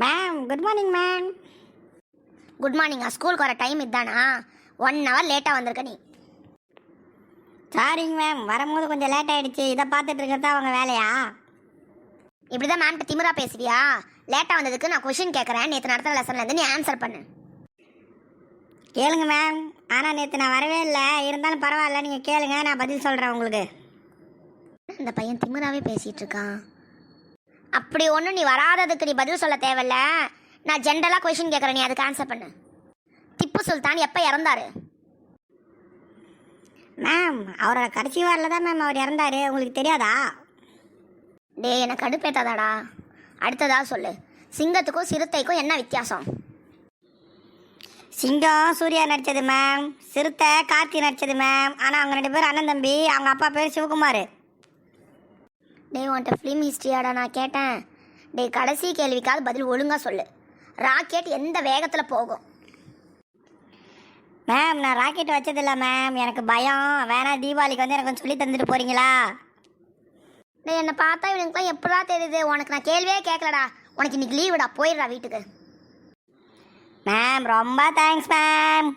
Ma'am good morning ma'am. Good மார்னிங்கா? ஸ்கூலுக்கு வர டைம் இதுதானா? 1 hour லேட்டாக வந்திருக்க நீ. சாரிங்க மேம், வரும்போது கொஞ்சம் லேட் ஆகிடுச்சு. இதை பார்த்துட்டு இருக்கிறது அவங்க வேலையா? இப்படி தான் மேம்கிட்ட திமிரா பேசுவியா? லேட்டாக வந்ததுக்கு நான் கொஷின் கேட்குறேன். நேற்று நடத்துகிற லெசன்லேருந்து நீ ஆன்சர் பண்ணு. கேளுங்க மேம். ஆனால் நேற்று நான் வரவே இல்லை. இருந்தாலும் பரவாயில்ல, நீங்கள் கேளுங்க, நான் பதில் சொல்கிறேன் உங்களுக்கு. இந்த பையன் திமிராவே பேசிகிட்டு இருக்கான். அப்படி ஒன்றும் நீ வராததுக்கு நீ பதில் சொல்ல தேவையில்ல. நான் ஜென்ரலாக கொஷின் கேட்குறேன், நீ அதுக்கு ஆன்சர் பண்ணு. திப்பு சுல்தான் எப்போ இறந்தாரு? மேம் அவரோட கடைசி வாரில் தான் மேம் அவர் இறந்தாரு. உங்களுக்கு தெரியாதா? எனக்கு கடுப்பேத்தாதாடா. அடுத்ததா சொல்லு. சிங்கத்துக்கும் சிறுத்தைக்கும் என்ன வித்தியாசம்? சிங்கம் சூர்யா நடித்தது மேம், சிறுத்தை கார்த்தி நடித்தது மேம். ஆனால் அவங்க 2 பேரும் அண்ணன் தம்பி. அவங்க அப்பா பேர் சிவகுமார். உன்ட்ட ஃபிலிம் ஹிஸ்ட்ரியாடா நான் கேட்டேன். கடைசி கேள்விக்காவது பதில் ஒழுங்காக சொல்லு. ராக்கெட் எந்த வேகத்தில் போகும்? மேம் நான் ராக்கெட் வச்சதில்லை மேம், எனக்கு பயம். வேணா தீபாவளிக்கு வந்து எனக்கு கொஞ்சம் சொல்லி தந்துட்டு போகிறீங்களா? என்னை பார்த்தா இவனுக்குலாம் எப்படா தெரியுது? உனக்கு நான் கேள்வியே கேட்கலடா. உனக்கு இன்னைக்கு லீவுடா, போயிடுறா வீட்டுக்கு. மேம் ரொம்ப தேங்க்ஸ் மேம்.